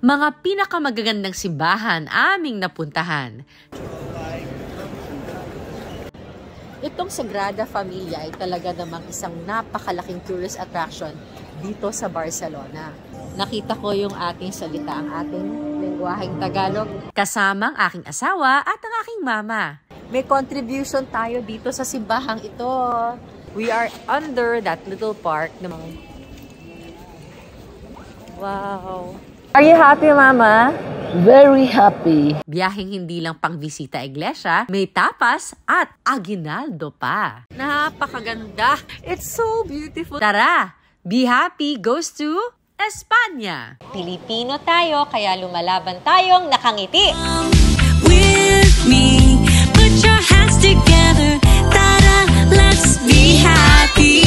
mga pinakamagagandang simbahan aming napuntahan. Itong Sagrada Familia ay talaga namang isang napakalaking tourist attraction dito sa Barcelona. Nakita ko yung ating salita, ang ating lengguaheng Tagalog, kasama ang aking asawa at ang aking mama. May contribution tayo dito sa simbahang ito. We are under that little park. Wow. Are you happy, Mama? Very happy. Biyaheng hindi lang pang bisita iglesia, may tapas at aguinaldo pa. Napakaganda. It's so beautiful. Tara, Be Happy goes to Espanya. Pilipino tayo, kaya lumalaban tayong nakangiti. With me, put your hands together. Tada, let's be happy.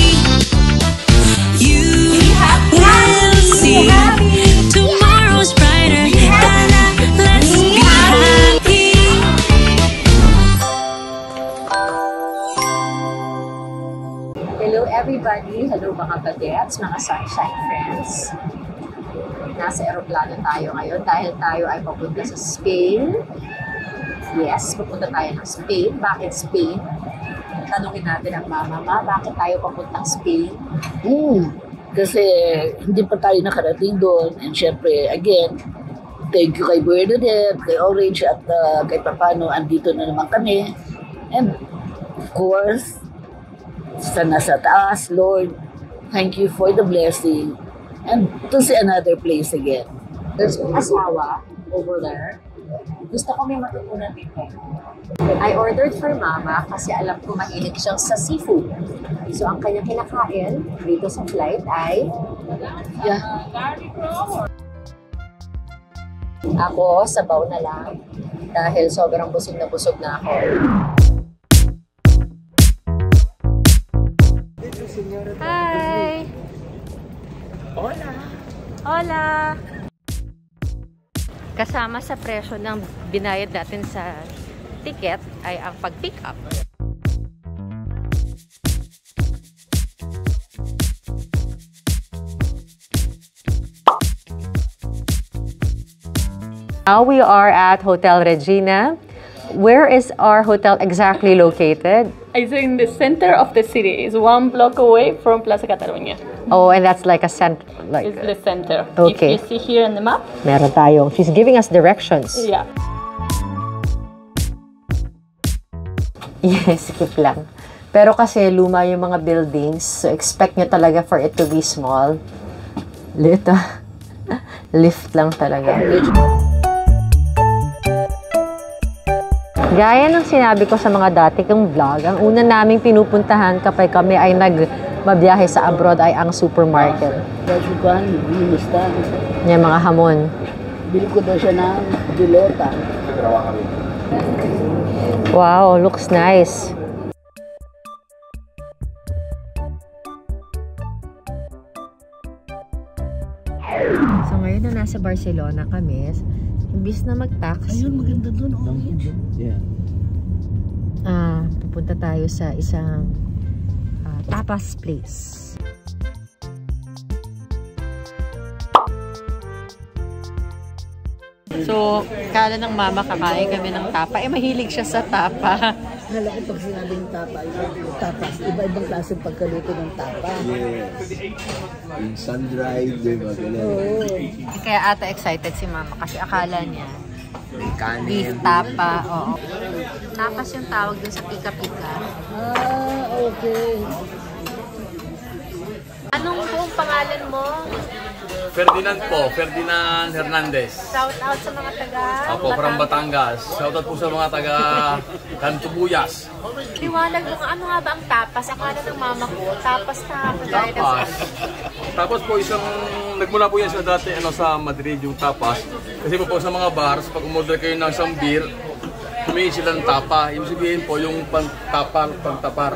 You will see tomorrow's brighter. Tada, let's be happy. Hello everybody, hello mga bagets, mga sunshine friends. Nasa eroplano tayo ngayon dahil tayo ay papunta sa Spain. Yes, papunta tayo ng Spain. Bakit Spain? Tanungin natin ang mama, bakit tayo papuntang Spain? Kasi hindi pa tayo nakarating doon. And syempre, again, thank you kay Bernadette, kay Orange, at kay Papano. Andito na naman kami. And of course, sa nasa taas, Lord, thank you for the blessing. And to see another place again. There's an asawa over there. Gusto ko may matutunan dito. I ordered for mama kasi alam ko mahilig siyang sa seafood. So ang kanyang kinakain dito sa flight ay ako, sabaw na lang dahil sobrang busog na ako. Hi! Hola! Hola! Kasama sa presyo ng binayad natin sa ticket ay ang pag-pick up. Now we are at Hotel Regina. Where is our hotel exactly located? It's in the center of the city. It's 1 block away from Plaza Catalunya. Oh, and that's like a center. Like It's the center. Okay. If you see here on the map. meron tayong. She's giving us directions. Yeah. Yes, skip lang. Pero kasi luma yung mga buildings, so expect nyo talaga for it to be small. Lito. Lift lang talaga. Gaya ng sinabi ko sa mga dati kong vlog, ang una naming pinupuntahan kapag kami ay nagmabiyahe sa abroad ay ang supermarket. Yung mga hamon. Bili ko daw siya ng dilota. Wow, looks nice. So ngayon na nasa Barcelona kami, imbis na mag-taxi. Ayun, maganda doon. Yeah. Pupunta tayo sa isang tapas place. So, kala ng mama kakain kami ng tapa. Mahilig siya sa tapa. Hala ko pag sinabing tapas, iba-ibang klaseng pagkaluto ng tapa. Yes. Yung sun-dried, diba? Oo. Kaya ata excited si mama kasi akala niya May kanin. beef tapa. Oo. Tapas yung tawag dun sa pika-pika. Okay. Anong buong pangalan mo? Ferdinand po, Ferdinand Hernandez. Shout out sa mga taga Ako, from Batangas. Shout out po sa mga taga Cantubuyas. Liwanag mo nga, ano nga ba ang tapas? Akala ng mama ko, tapas na. Tapas. Tapas po isang, nagmula po yan sa dati sa Madrid yung tapas. Kasi po sa mga bars, pag umorder kayo ng isang beer, humingi sila ng tapa. Ibig sabihin po yung pantapar,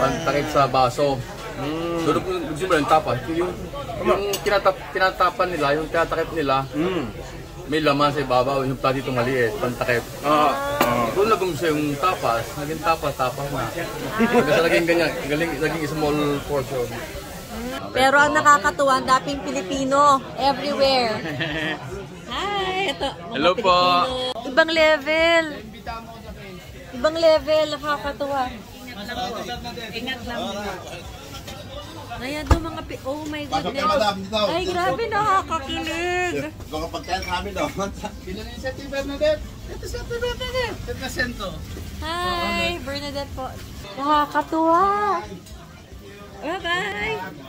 pantakip sa baso. Doon po nagsimula yung tapas. Yung tinatapan nila, yung tinatakip nila, may laman sa ibabaw, yung platito maliit, pantakip. Doon nag-umpisa yung tapas, naging tapas na. Kasi naging ganyan, naging small portion. Pero ang nakakatuwa, ang daming Pilipino everywhere. Hi! Ito, mga Hello po. Pilipino. Ibang level. Ibang level, nakakatuwa. Ingat lang. Ayan doon mga oh my goodness. Ay, grabe, nakakakilig. Mga pagkain kami doon. Ilan yung set ni Bernadette? Ito set ni Bernadette. Ito sento. Hi, Bernadette po. Nakakatuwa. Bye-bye.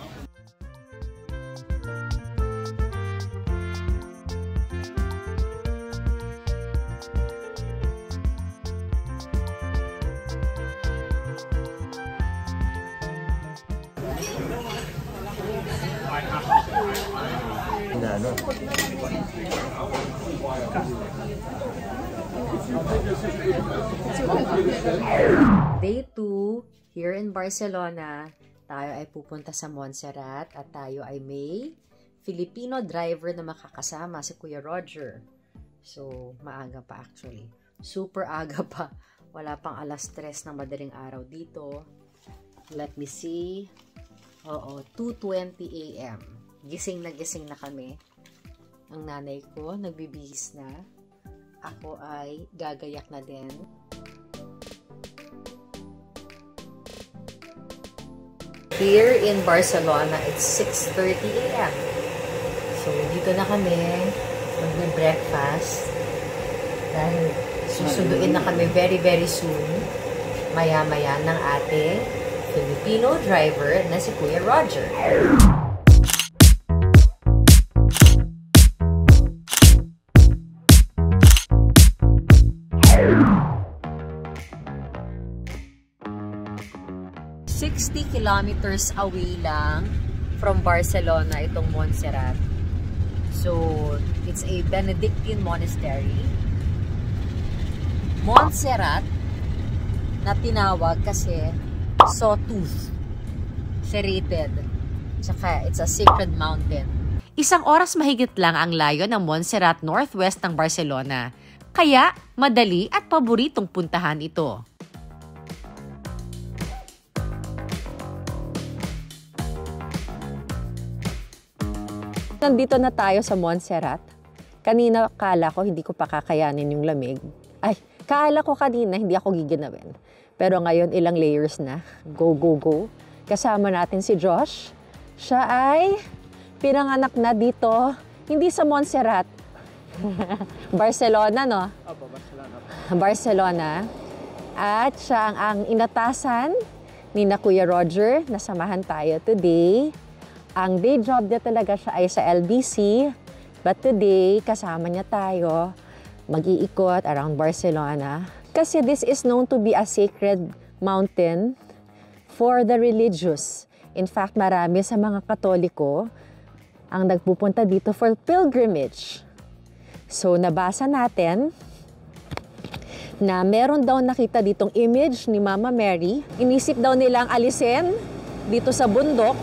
Day 2, here in Barcelona, tayo ay pupunta sa Montserrat at tayo ay may Filipino driver na makakasama, si Kuya Roger. So, maaga pa actually. Super aga pa. Wala pang 3:00 ng madaling araw dito. Let me see. Oo, 2:20 AM. Gising na kami. Ang nanay ko, nagbibihis na. Ako ay gagayak na din. Here in Barcelona, it's 6:30 AM. So, dito na kami magbe-breakfast. Dahil susunduin na kami very, very soon. Maya-maya ng ating Filipino driver na si Kuya Roger. Kilometers away lang from Barcelona itong Montserrat. So, it's a Benedictine monastery. Montserrat na tinawag kasi sawtooth, serrated. Tsaka, it's a sacred mountain. Isang oras mahigit lang ang layo ng Montserrat northwest ng Barcelona. Kaya, madali at paboritong puntahan ito. Nandito na tayo sa Montserrat. Kanina kala ko hindi ko pa kakayanin yung lamig. Ay, kala ko kanina hindi ako giginawin. Pero ngayon ilang layers na. Go, go, go. Kasama natin si Josh. Siya ay pinanganak na dito. Hindi sa Montserrat. Barcelona, no? Opo, Barcelona. Barcelona. At siya ang inatasan ni na Kuya Roger. Nasamahan tayo today. Ang day job niya talaga siya ay sa LBC, but today, kasama niya tayo mag-iikot around Barcelona. Kasi this is known to be a sacred mountain for the religious. In fact, marami sa mga Katoliko ang nagpupunta dito for pilgrimage. So, nabasa natin na meron daw nakita ditong image ni Mama Mary. Inisip daw nilang alisin dito sa bundok.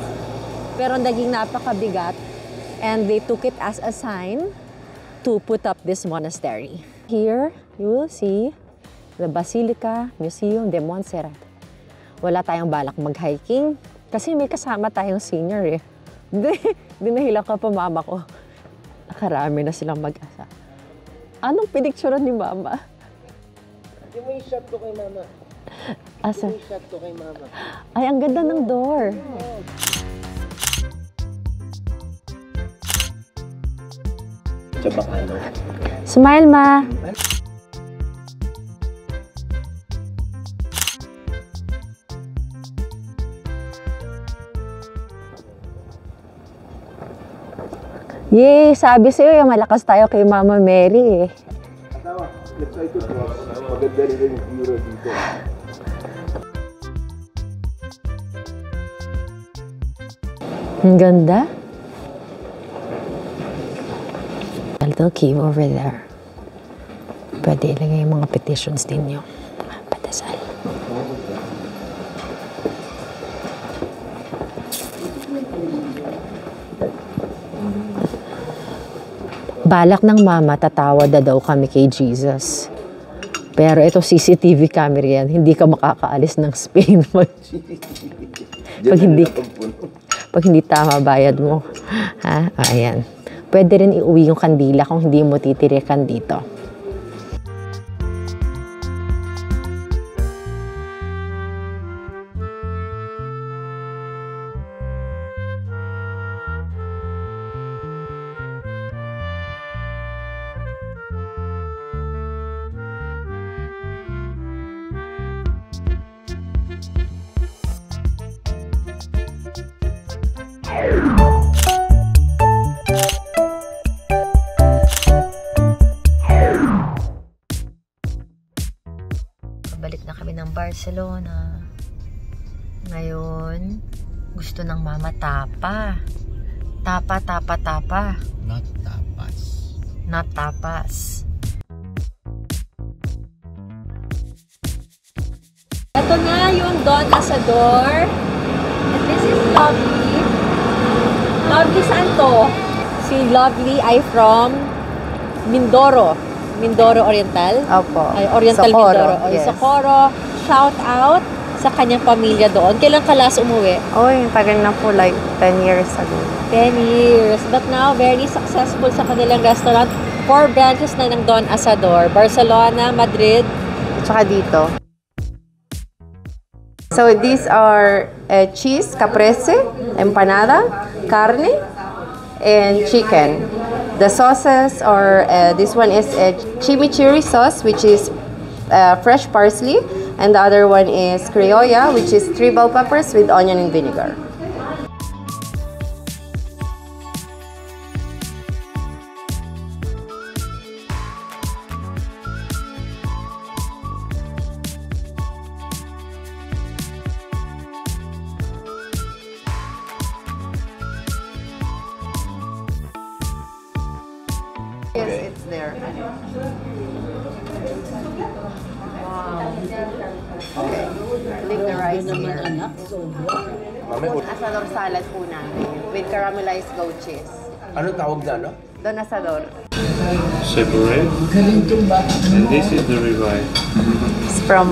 Pero naging napakabigat and they took it as a sign to put up this monastery. Here, you will see the Basilica Museum de Montserrat. Wala tayong balak mag-hiking kasi may kasama tayong senior eh. Dinahilan ka pa mama ko. Nakarami na silang mag-asa. Anong pinicturean ni mama? Yung may shot ko kay mama. Asa? Yung may shot ko kay mama. Ay, ang ganda ng door. Chabacano. Smile, ma. Yay! Sabi sa'yo, yung malakas tayo kay Mama Mary eh. Tawa, excited ko. Maganda rin yung view dito. Ang ganda. A little cave over there. Pwede ilagay yung mga petitions din yung padasal. Balak ng mama, tatawad na daw kami kay Jesus. Pero ito CCTV camera yan, hindi ka makakaalis ng Spain. Pag hindi tama, bayad mo. Ha? Ayan. Pwede rin iuwi yung kandila kung hindi mo titirikan dito. Balik na kami ng Barcelona. Ngayon, gusto ng mama tapa. Tapa. Not tapas. Not tapas. Ito na yung Don Asador. And this is Lovely. Lovely saan to? Si Lovely ay from Mindoro. Mindoro Oriental? Opo. Ay, Oriental Socorro, Mindoro. O, yes. Socorro. Shout out sa kanyang pamilya doon. Kailan ka last umuwi? Oy, tagal na po, like 10 years ago. 10 years. But now, very successful sa kanilang restaurant. 4 branches na ng Don Asador. Barcelona, Madrid. Tsaka dito. So these are cheese, caprese, empanada, carne, and chicken. The sauces are, this one is a chimichurri sauce, which is fresh parsley, and the other one is criolla, which is 3 bell peppers with onion and vinegar. Yes, it's there. Wow. Okay. Leave the rice here. Asador salad po namin with caramelized goat cheese. Anong tawag na, no? Don Asador. Separate. And this is the ribeye. It's from...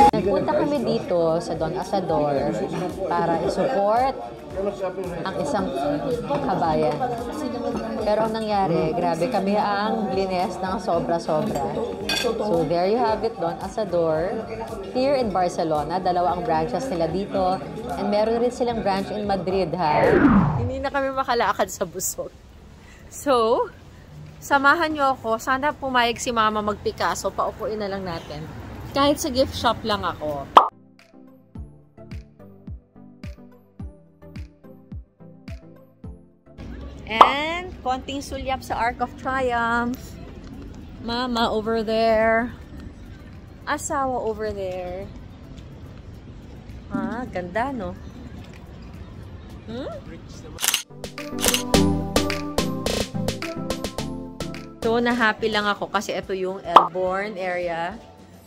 Nagpunta kami dito sa Don Asador para i-support ang isang kabayan. Pero ang nangyari, grabe kami ang blines ng sobra-sobra. So there you have it, Don Asador. Here in Barcelona, 2 ang branches nila dito. And meron rin silang branch in Madrid, ha? Hindi na kami makalakad sa busog. So, samahan nyo ako. Sana pumayag si Mama mag-Picasso. Paupuin na lang natin. Kahit sa gift shop lang ako. And, konting sulyap sa Arc of Triumph. Mama over there. Asawa over there. Ah, ganda, no? So, na-happy lang ako kasi ito yung Elborn area.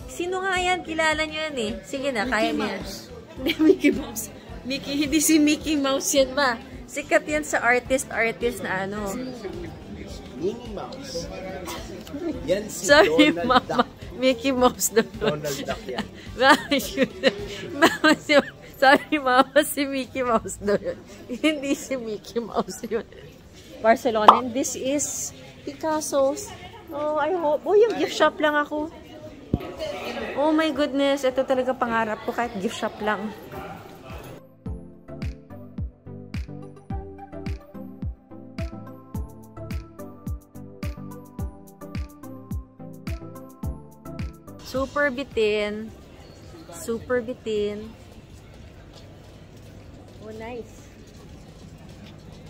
Sino nga yan? Kilala nyo yan eh. Sige na, kaya niya. Hindi, Mickey Mouse. Hindi si Mickey Mouse yan, ma. Sikat yan sa artist na ano. Minnie Mouse. Yan si Sorry, Donald Mama. Duck. Mickey Mouse doon. Donald Duck yan. Sorry, Mama, si Mickey Mouse doon. Hindi si Mickey Mouse yun. Barcelona. And this is Picasso's. Oh, I hope. Oh, yung gift shop lang ako. Oh my goodness. Ito talaga pangarap ko kahit gift shop lang. Super bitin. Super bitin. Oh, nice.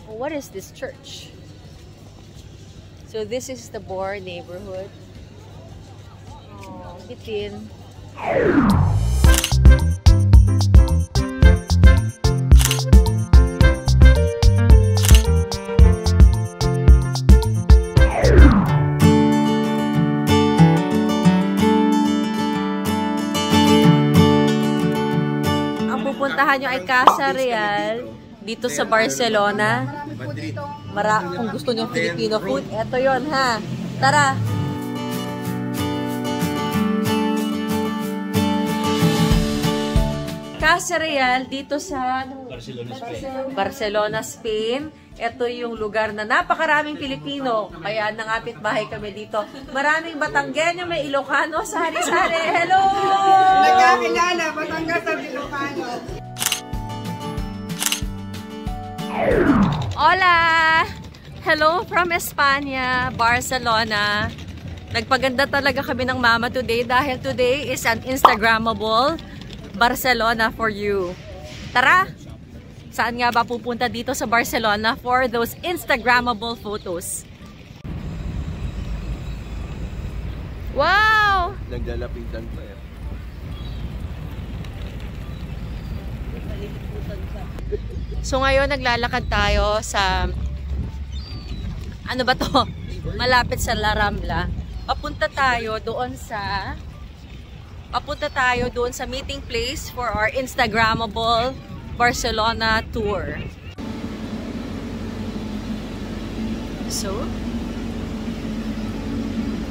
Oh, what is this church? So this is the Bor neighborhood. Oh, bitin. Pupuntahan nyo ay Casa Real dito sa Barcelona. Kung gusto nyo Filipino food, eto yon ha. Tara! Casa Real dito sa Barcelona, Spain. Ito yung lugar na napakaraming Pilipino. Kaya nangapit bahay kami dito. Maraming Batanggenyo, may Ilocano, sari-sari. Hello! Nagkakilala, Batangas at Ilocano. Hola! Hello from Espanya, Barcelona. Nagpaganda talaga kami ng mama today dahil today is an Instagrammable Barcelona for you. Tara! Saan nga ba pupunta dito sa Barcelona for those Instagrammable photos? Wow! Naglalapitan pa yan. So ngayon naglalakad tayo sa ano ba to? Malapit sa La Rambla. Papunta tayo doon sa meeting place for our Instagrammable Barcelona tour. So,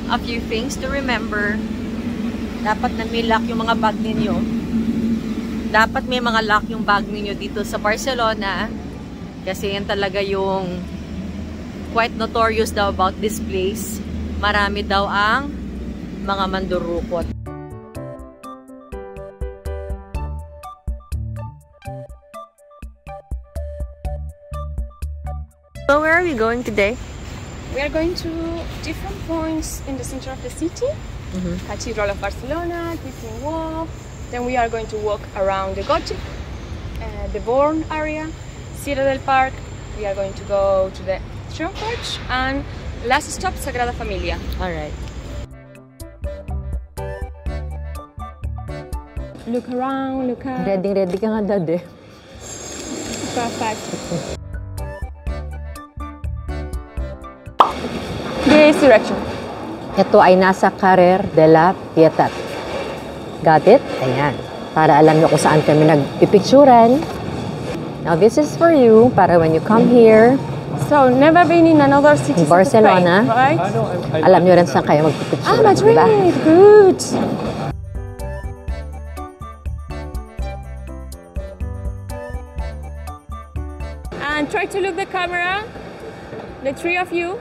a few things to remember. Dapat na may lock yung mga bag ninyo. Dapat may mga lock yung bag ninyo dito sa Barcelona. Kasi yan talaga yung quite notorious daw about this place. Marami daw ang mga mandurukot. So where are we going today? We are going to different points in the center of the city. Cathedral of Barcelona, Disney Walk. Then we are going to walk around the Gothic, the Born area, Citadel Park. We are going to go to the church and last stop, Sagrada Familia. Alright. Look around, look up. Ready ka nga, Dad eh. Perfect. This direction. Ito ay nasa Carrer de la Pietat. Got it? Ayan. Para alam nyo kung saan kami nagpipicturan. Now this is for you, para when you come here, So, never been in another city in Barcelona, right? alam nyo rin saan kayo magpipicturan. Madrid! Diba? Good! And try to look the camera, the three of you.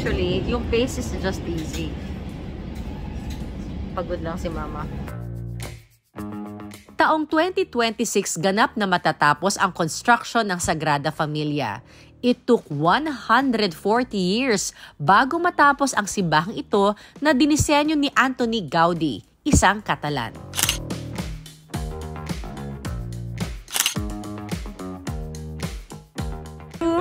Actually, yung pace is just easy. Pagod lang si Mama. Taong 2026 ganap na matatapos ang construction ng Sagrada Familia. It took 140 years bago matapos ang simbahang ito na dinisenyo ni Antoni Gaudi, isang Catalan.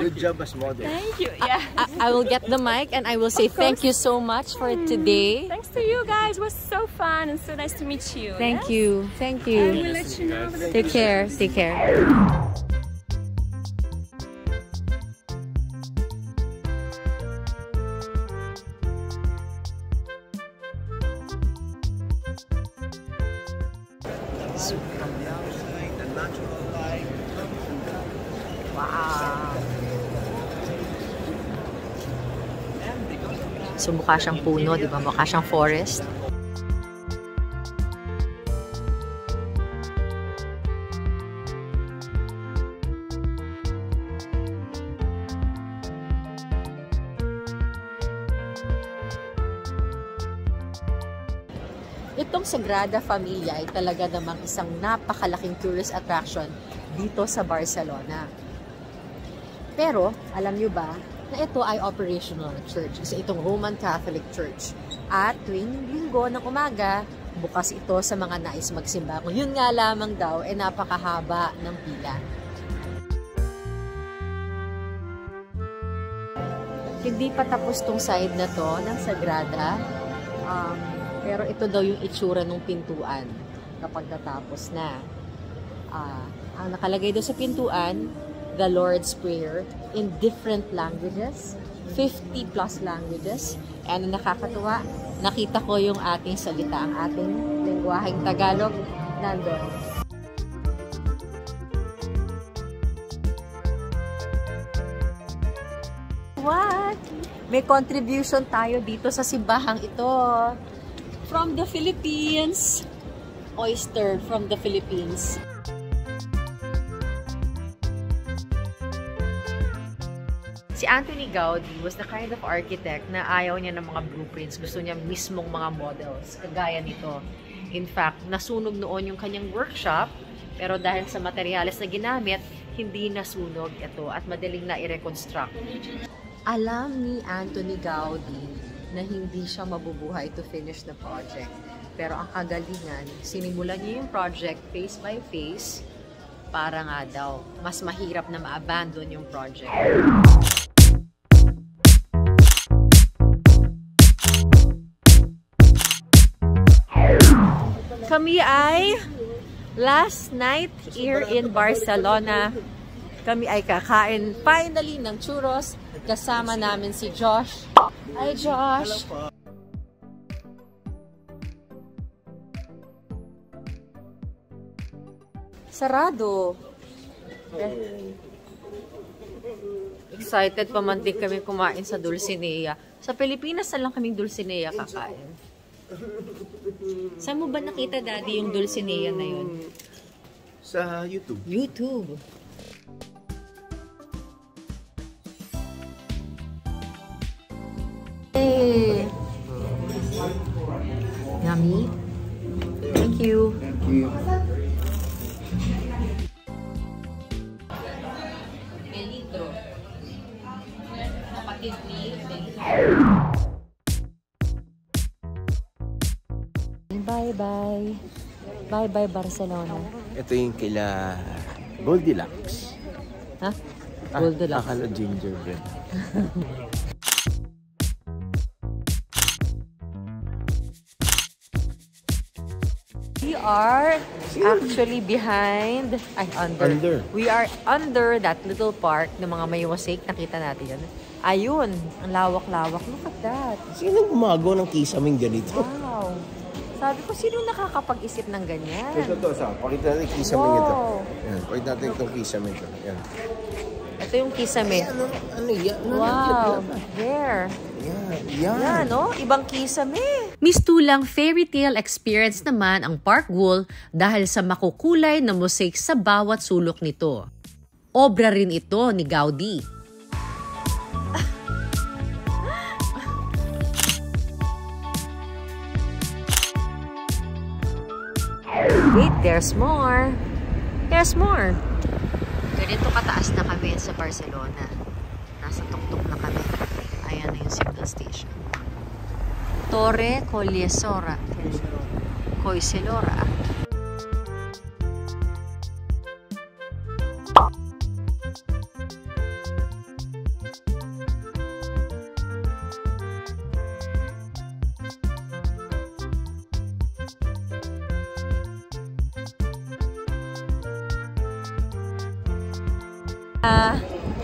Good job as model. Thank you. Yeah. I will get the mic and I will say thank you so much for today. Thanks to you guys. It was so fun and so nice to meet you. Thank yes? you. Thank And you. we'll let you know. Take care. Take care. Wow. So mukha siyang puno, di ba? Mukha siyang forest. Itong Sagrada Familia ay talaga namang isang napakalaking tourist attraction dito sa Barcelona. Pero, alam nyo ba, na ito ay operational church. Isa itong Roman Catholic Church. At tuwing linggo ng umaga, bukas ito sa mga nais magsimba. Kung yun nga lamang daw, napakahaba ng pila. Hindi pa tapos tong side na to ng Sagrada. Pero ito daw yung itsura ng pintuan kapag natapos na. Ang nakalagay doon sa pintuan, the Lord's Prayer in different languages, 50 plus languages. And nakakatuwa, nakita ko yung ating salita, ang ating lengguaheng Tagalog nandun. What? May contribution tayo dito sa simbahang ito. From the Philippines. Oyster from the Philippines. Si Anthony Gaudi was the kind of architect na ayaw niya ng mga blueprints. Gusto niya mismong mga models, kagaya nito. In fact, nasunog noon yung kanyang workshop, pero dahil sa materyales na ginamit, hindi nasunog ito at madaling na i-reconstruct. Alam ni Anthony Gaudi na hindi siya mabubuhay to finish the project. Pero ang kagalingan, sinimulan niya yung project phase by phase para nga daw mas mahirap na ma-abandon yung project. Kami ay last night here in Barcelona. Kami ay kakain finally ng churros. Kasama namin si Josh. Hi, Josh! Sarado. Excited pa man din kami kumain sa Dulcinea. Sa Pilipinas na lang kaming Dulcinea kakain. Saan mo ba nakita, Daddy, yung Dulcinea na yun? Sa YouTube. YouTube. Hey! Yummy. Thank you. Thank you. Melito. Kapatid ni Melito. Bye-bye. Bye-bye, Barcelona. Ito yung kila Goldilocks. Ha? Goldilocks. Akala gingerbread. We are actually behind, under. We are under that little park ng mga may mosaic. Nakita natin yan. Ayun, ang lawak-lawak. Look at that. Sino gumagawa ng kisaming ganito? Wow. Sabi ko, sino nakakapag-isip ng ganyan? Ito, pakita natin yung kisaming ito. Yan, pakita natin itong kisaming ito. Yan. Ito yung kisame. Ano yan? Wow. There. Yan. Yan, no? Ibang kisame. Mistulang fairy tale experience naman ang Park Güell dahil sa makukulay na mosaic sa bawat sulok nito. Obra rin ito ni Gaudi. Wait, there's more. There's more. Ganito kataas na kami sa Barcelona. Nasa tuktok na kami. Ayan na yung signal station. Torre Collserola. Collserola.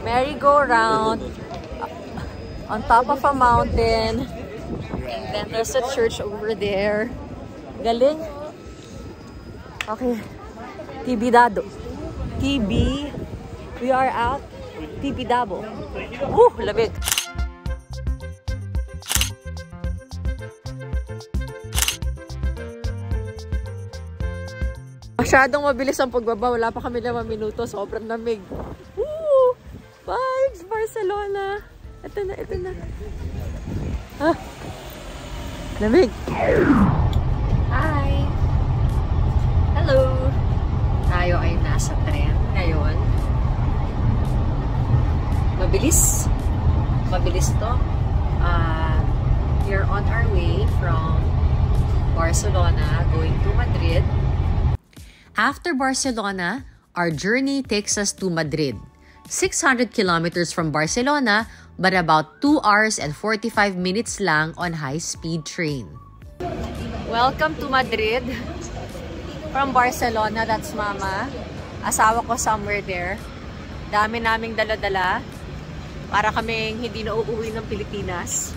Merry-go-round on top of a mountain, and then there's a church over there. Galing. Okay, Tibidabo. We are at Tibidabo. Lamig. Masyadong mabilis ang pagbaba. Wala pa kami 5 minuto. Sobrang lamig. Vibes, Barcelona. Ito na. Ah, lamig. Hi. Hello. Tayo ay nasa tren ngayon. Mabilis. Mabilis to. We're on our way from Barcelona going to Madrid. After Barcelona, our journey takes us to Madrid. 600 kilometers from Barcelona, but about 2 hours and 45 minutes lang on high-speed train. Welcome to Madrid. From Barcelona, that's Mama. Asawa ko somewhere there. Dami naming dala-dala para kaming hindi na uuwi ng Pilipinas.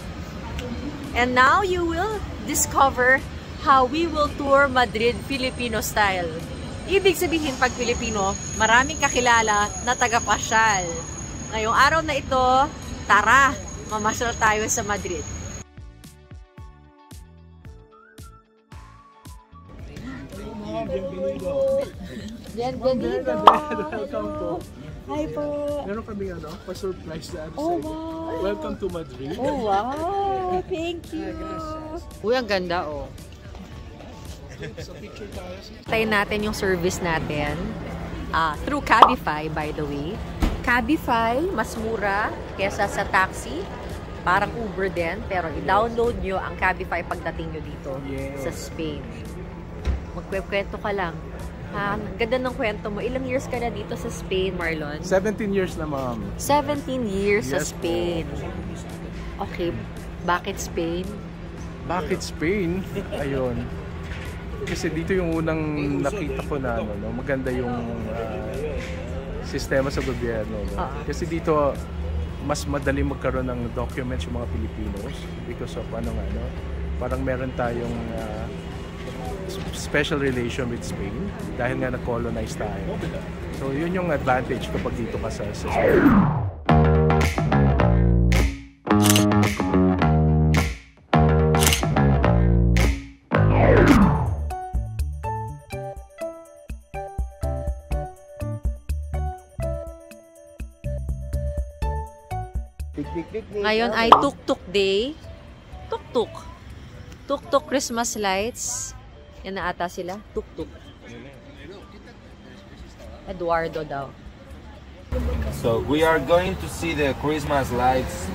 And now you will discover how we will tour Madrid Filipino style. Ibig sabihin pag Pilipino, maraming kakilala na taga-pasyal. Ngayong araw na ito, tara, mamasyal tayo sa Madrid. Bienvenido. Welcome po. Hi po. Meron kami pa-surprise na Oh, wow. Welcome to Madrid. Oh, wow. Thank you. Uy, ang ganda, oh. So, picture tayo. Tayo natin yung service natin through Cabify, by the way. Cabify, mas mura kesa sa taxi. Parang Uber din, pero i-download nyo ang Cabify pagdating nyo dito sa Spain. Magkwento ka lang. Ang ganda ng kwento mo. Ilang years ka na dito sa Spain, Marlon? 17 years na, ma'am. 17 years sa Yes, Spain. Okay. Bakit Spain? Bakit Spain? Ayun. Kasi dito yung unang nakita ko na maganda yung sistema sa gobyerno. Kasi dito mas madali magkaroon ng documents yung mga Pilipinos because of parang meron tayong special relation with Spain dahil nga na-colonize tayo. So yun yung advantage kapag dito ka sa Spain. Ngayon ay Tuk-Tuk Day. Tuk-Tuk. Tuk-Tuk Christmas lights. Yan na ata sila. Tuk-Tuk. Eduardo daw. So we are going to see the Christmas lights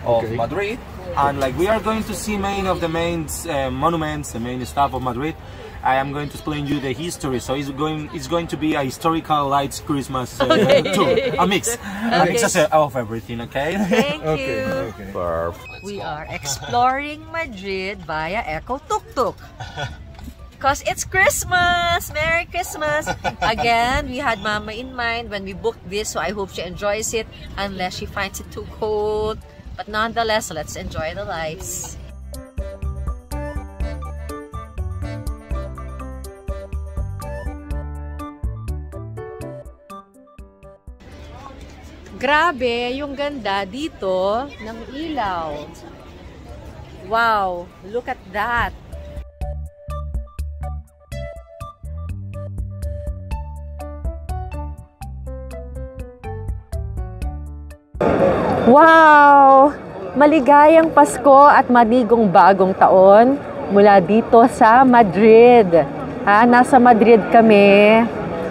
of Madrid, and like we are going to see many of the main monuments, the main stuff of Madrid. I am going to explain you the history. So it's going to be a historical lights Christmas tour, a mix of everything. Okay. Thank you. Okay. Perfect. We are exploring Madrid via Eco Tuk-Tuk. Because it's Christmas! Merry Christmas! Again, we had Mama in mind when we booked this, so I hope she enjoys it unless she finds it too cold. But nonetheless, let's enjoy the lights. Grabe yung ganda dito ng ilaw. Wow! Look at that! Wow! Maligayang Pasko at maligong bagong taon mula dito sa Madrid. Nasa Madrid kami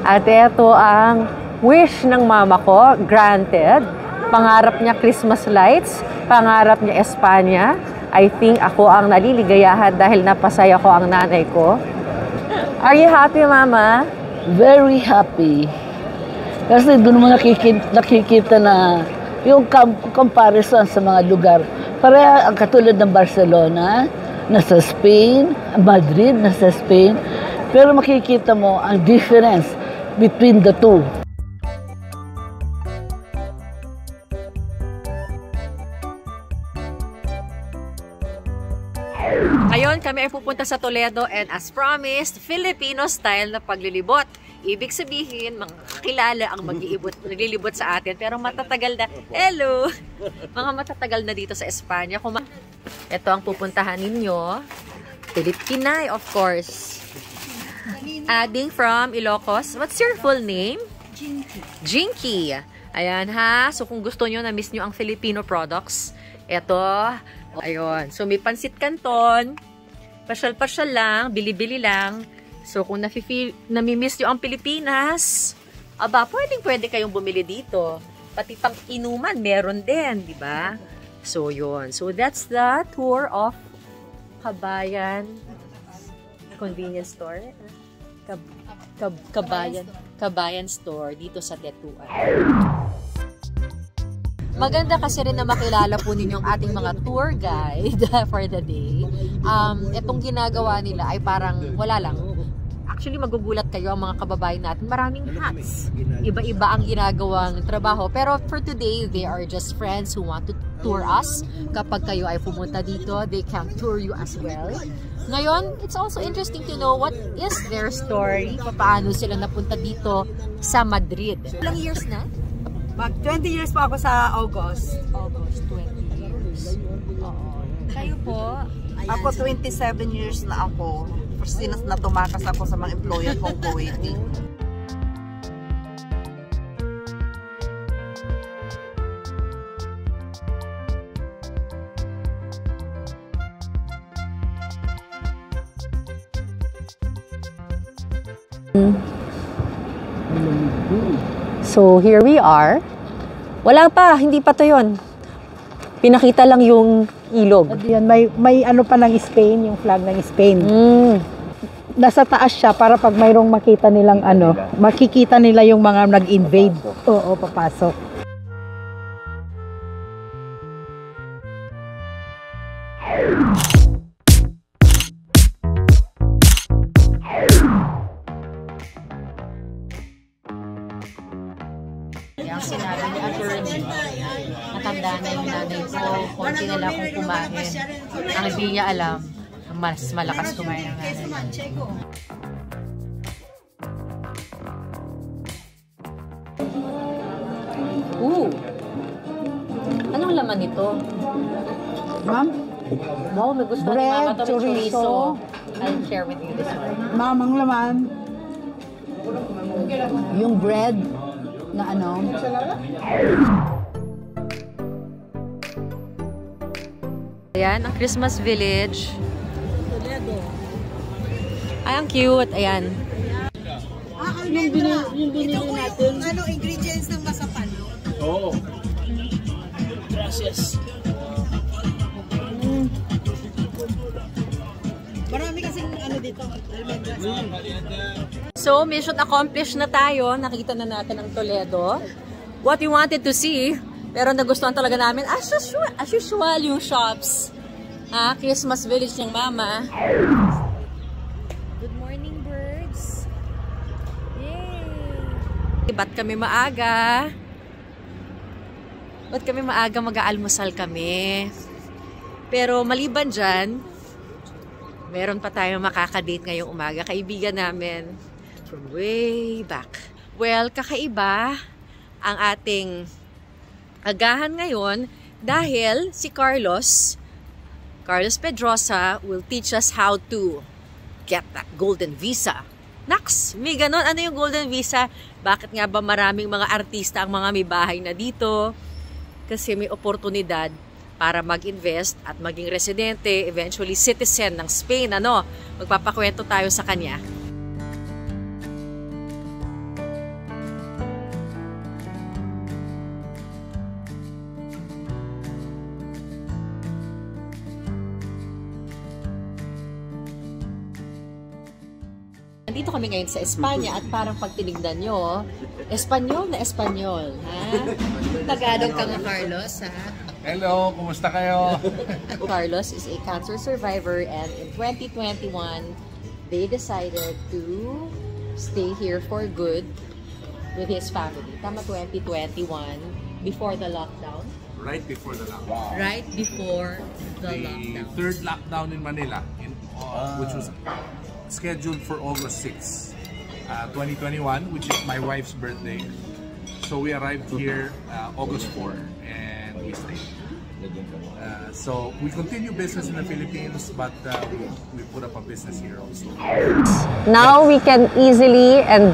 at ito ang wish ng mama ko, granted. Pangarap niya Christmas lights, pangarap niya Espanya. I think ako ang naliligayahan dahil napasaya ko ang nanay ko. Are you happy, Mama? Very happy. Kasi doon mo nakikita na yung comparison sa mga lugar. Para ang katulad ng Barcelona, nasa Spain, Madrid, nasa Spain. Pero makikita mo ang difference between the two. Ngayon, kami ay pupunta sa Toledo and as promised, Filipino style na paglilibot. Ibig sabihin, mga kakilala ang naglilibot sa atin, pero matatagal na, hello! Mga matatagal na dito sa Espanya. Ito ang pupuntahan ninyo. Filipinay, of course. Adding from Ilocos. What's your full name? Jinky. Jinky. Ayan ha. So kung gusto nyo, na-miss nyo ang Filipino products, ito. Ayun. So may pansit canton. Pasyal-pasyal lang. Bili-bili lang. So kung nami-miss nyo ang Pilipinas, aba, pwede kayong bumili dito. Pati pang inuman, meron din, di ba? So yun. So that's the tour of Kabayan Convenience Store. Kabayan Store dito sa Tetuan. Maganda kasi rin na makilala po ninyong ating mga tour guide for the day. Itong ginagawa nila ay parang wala lang. Actually, magugulat kayo ang mga kababayan natin. Maraming hats. Iba-iba ang ginagawang trabaho. Pero for today, they are just friends who want to tour us. Kapag kayo ay pumunta dito, they can tour you as well. Ngayon, it's also interesting to know what is their story. Paano sila napunta dito sa Madrid. Ilang years na? Mag 20 years pa ako sa August. August 20 years. Oo. Kayo po? Ako 27 years na ako. Sinas na tumakas ako sa mga employer kong Kuwaiti. So here we are. Wala pa, hindi pa to yun. Pinakita lang yung ilog. Yan, may ano pa ng Spain, yung flag ng Spain. Nasa taas siya para pag mayroong makita nilang ano, makikita nila yung mga nag-invade. Oo, papasok. Ang sinabi ni attorney, matanda na yung nanay ko, konti na lang akong kumain. Ang hindi niya alam, mas malakas kumain ang nanay. Anong laman nito? Ma'am? Wow, may gusto ni Mama to, chorizo. I'll share with you this one. Ma'am, ang laman, yung bread na ano. Ayan, ang Christmas Village. Ay, ang cute. Ayan. Yung binili natin. Ano, ingredients ng masapan? Oo. Gracias. Marami kasing ano dito. So, mission accomplished na tayo. Nakita na natin ang Toledo. What we wanted to see, pero nagustuhan talaga namin, as usual, yung shops. Christmas Village ng Mama. Good morning, birds. Yay! Ba't kami maaga? Ba't kami maaga mag-aalmusal kami? Pero maliban dyan, meron pa tayong makakadate ngayong umaga. Kaibigan namin from way back. Well, kakaiba ang ating agahan ngayon dahil si Carlos Pedrosa will teach us how to get that golden visa. Naks, may ganon. Ano yung golden visa? Bakit nga ba maraming mga artista ang mga may bahay na dito? Kasi may oportunidad para mag-invest at maging residente, eventually citizen ng Spain. Ano? Magpapakwento tayo sa kanya. Nandito kami ngayon sa Espanya at parang pag tinignan nyo, Espanyol na Espanyol. Ha? Tagalog ka nga, Carlos, ha? Hello, kumusta kayo? Carlos is a cancer survivor and in 2021, they decided to stay here for good with his family. Tama, 2021, before the lockdown? Right before the lockdown. Right before the lockdown. The third lockdown in Manila, which was scheduled for August 6, 2021, which is my wife's birthday. So we arrived here August 4 and we stayed. So we continue business in the Philippines, but we put up a business here also. Now we can easily and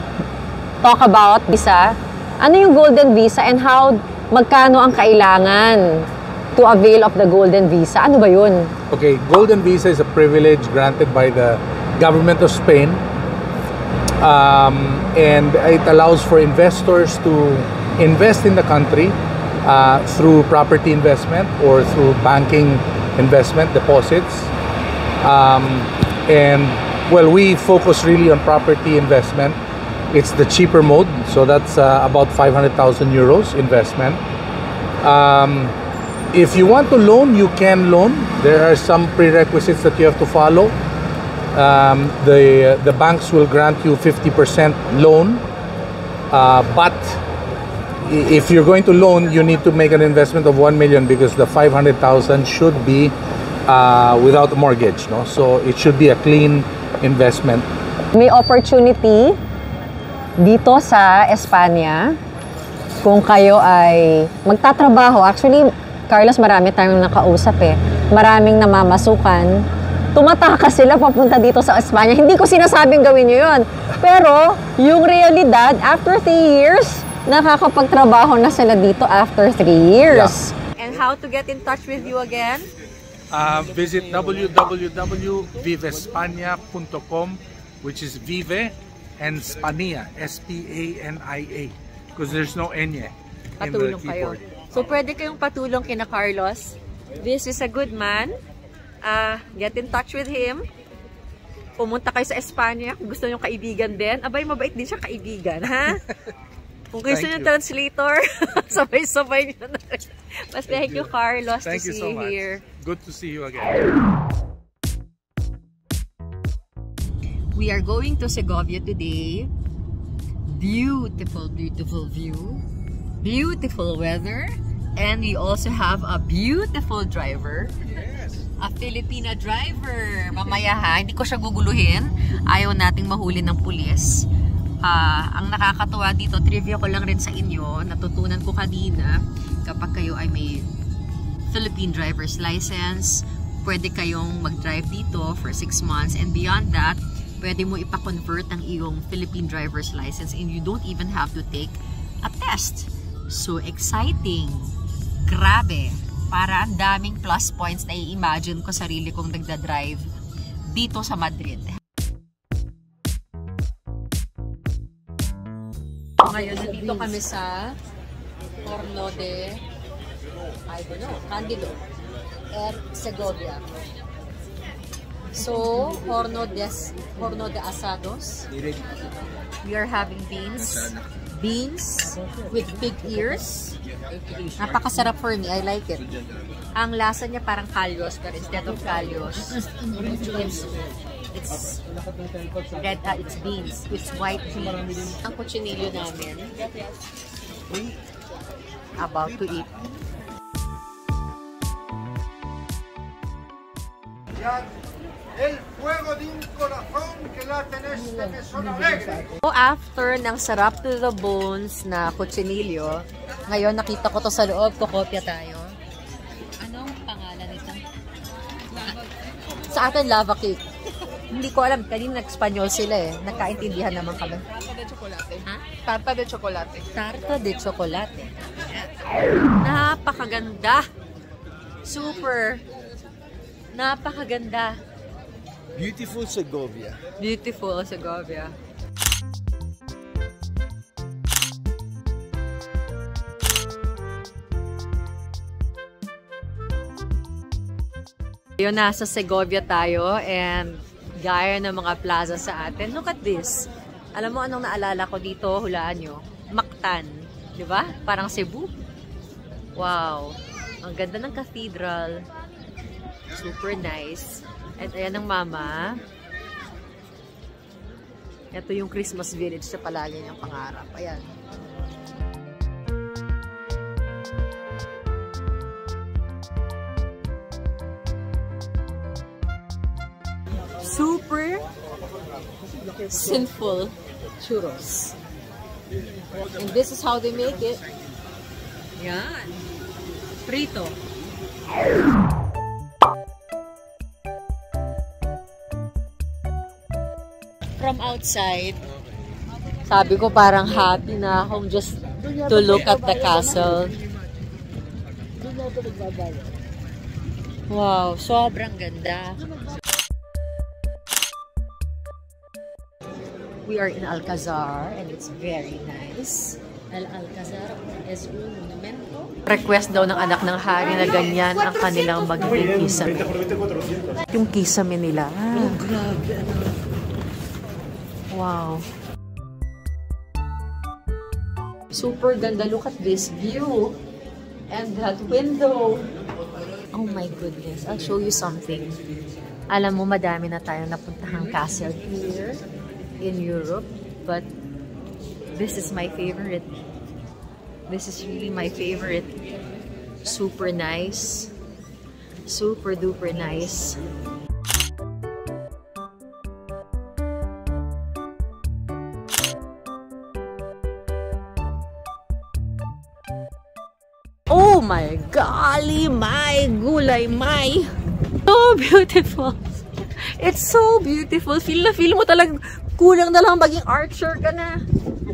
talk about visa. Ano yung golden visa and how magkano ang kailangan to avail of the golden visa? Ano ba yun? Okay, golden visa is a privilege granted by the government of Spain, and it allows for investors to invest in the country through property investment or through banking investment deposits, and well, we focus really on property investment. It's the cheaper mode, so that's about 500,000 euros investment. If you want to loan, you can loan. There are some prerequisites that you have to follow. the banks will grant you 50% loan, but if you're going to loan, you need to make an investment of 1 million because the 500,000 should be without a mortgage, no? So it should be a clean investment. May opportunity dito sa Espanya kung kayo ay magtatrabaho. Actually, Carlos, marami tayong nakausap eh. Maraming namamasukan. Tumatakas sila papunta dito sa Espanya. Hindi ko sinasabing gawin nyo yun. Pero, yung realidad, after 3 years, nakakapagtrabaho na sila dito after 3 years. Yeah. And how to get in touch with you again? Visit www.vivespania.com, which is Vive and Spania, S-P-A-N-I-A, because there's no N in the keyboard. So, pwede kayong patulong kina Carlos. This is a good man. Get in touch with him. Pumunta kayo sa Espanya kung gusto nyo kaibigan din. Abay, mabait din siya kaibigan, ha? Kung gusto nyo translator, sabay-sabay nyo na rin. Mas thank you, Carlos, Thank you so much. Here. Good to see you again. We are going to Segovia today. Beautiful, beautiful view. Beautiful weather. And we also have a beautiful driver. A Filipina driver. Mamaya ha, hindi ko siya guguluhin. Ayaw nating mahuli ng pulis. Ang nakakatuwa dito, trivia ko lang rin sa inyo, natutunan ko kanina, kapag kayo ay may Philippine driver's license, pwede kayong mag-drive dito for 6 months, and beyond that, pwede mo ipa-convert ang iyong Philippine driver's license and you don't even have to take a test. So exciting! Grabe! Para ang daming plus points na i-imagine ko sarili kong nagda-drive dito sa Madrid. Ngayon, nandito kami sa Horno de Candido and Segovia. So, Horno de Asados. We are having beans. Beans with pig ears. Napakasarap for me. I like it. Ang lasa niya parang kalyos, but instead of kalyos, it's red, it's beans. It's white beans. Ang cuchinillo namin. About to eat. So after ng sarap to the bones na cuchinillo, ngayon nakita ko to sa loob, kukopya tayo. Anong pangalan nito? Sa atin, lava cake. Hindi ko alam, kanina nag-Espanyol sila eh. Nagkaintindihan naman kami. Tarta de chocolate. Ha? Tarta de chocolate. Tarta de chocolate. Napakaganda. Super. Napakaganda. Beautiful Segovia. Beautiful Segovia. Yun, nasa Segovia tayo and gaya ng mga plaza sa atin. Look at this. Alam mo anong naalala ko dito? Hulaan nyo. Mactan. Di ba? Parang Cebu. Wow. Ang ganda ng cathedral. Super nice. At ayan ang mama. Ito yung Christmas village sa palagi niyang pangarap. Ayan. Super sinful churros. And this is how they make it. Yan. Frito. From outside, sabi ko parang happy na akong just to look at the castle. Wow, sobrang ganda. We are in Alcazar and it's very nice. El Alcazar es un monumento. Request daw ng anak ng hari na ganyan ang kanilang magiging kisame. Yung kisame nila. Oh, grabe. Wow. Super ganda. Look at this view. And that window. Oh my goodness. I'll show you something. Alam mo, madami na tayong napuntahang castle here in Europe, but this is my favorite. This is really my favorite. Super nice. Super duper nice. Oh my golly, my gulay, my! So beautiful! It's so beautiful. Feel na feel mo talagang kulang na lang maging archer ka na.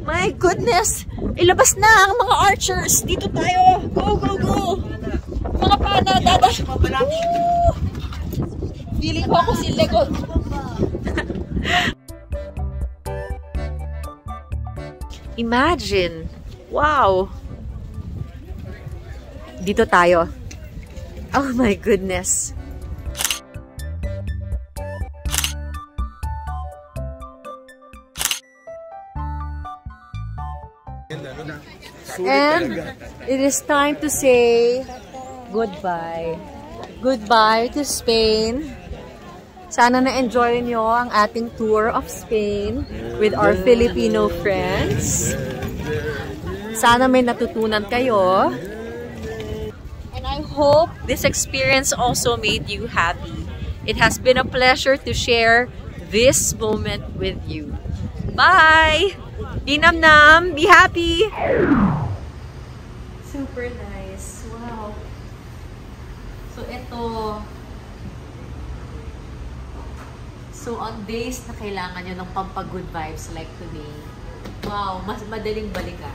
My goodness! Ilabas na ang mga archers! Dito tayo! Go, go, go! Mga pana, dadash! Feeling ko ako si Lego. Imagine! Wow! Dito tayo. Oh my goodness. And it is time to say goodbye. Goodbye to Spain. Sana na-enjoy nyo ang ating tour of Spain with our Filipino friends. Sana may natutunan kayo. I hope this experience also made you happy. It has been a pleasure to share this moment with you. Bye! Be nam-nam! Be happy! Super nice. Wow. So, ito. So, on days na kailangan nyo ng pampag-good vibes like today, wow, mas madaling balikan.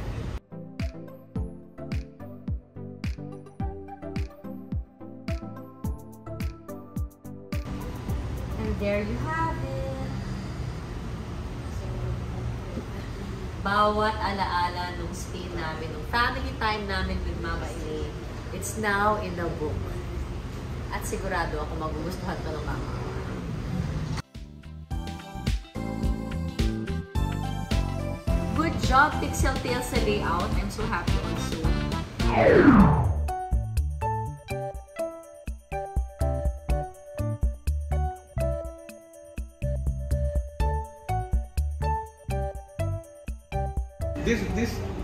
There you have it. Bawat alaala nung stay namin, nung family time namin with Mama Elaine, it's now in the book. At sigurado ako magugustuhan ko ng mama. Good job, Pixel Tales sa layout. I'm so happy also.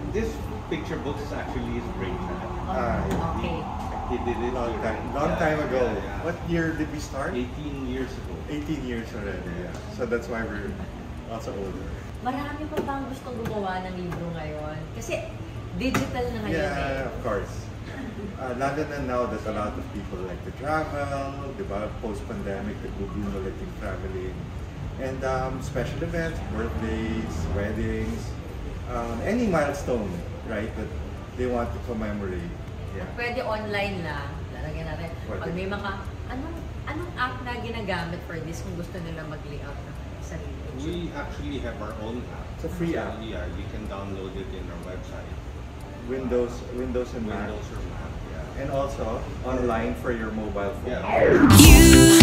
This picture book is actually his brainchild. Okay. He did it long time ago. What year did we start? 18 years ago. 18 years already, yeah. So that's why we're also older. Marami pa bang gustong gumawa ng libro ngayon? Kasi digital na ngayon. Yeah, of course. Lalo na now that a lot of people like to travel, diba? Post-pandemic, nagbuboom ulit yung traveling. And special events, birthdays, weddings, any milestone, right, that they want to commemorate. Yeah. Pwede online lang. Lalagyan natin. Pag may anong app na ginagamit for this kung gusto nila mag-layout ng sarili? We actually have our own app. It's a free app. Yeah, you can download it in our website. Windows and Mac. Windows or Mac, yeah. And also online for your mobile phone. Yeah. You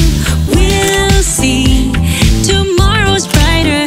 will see tomorrow's brighter.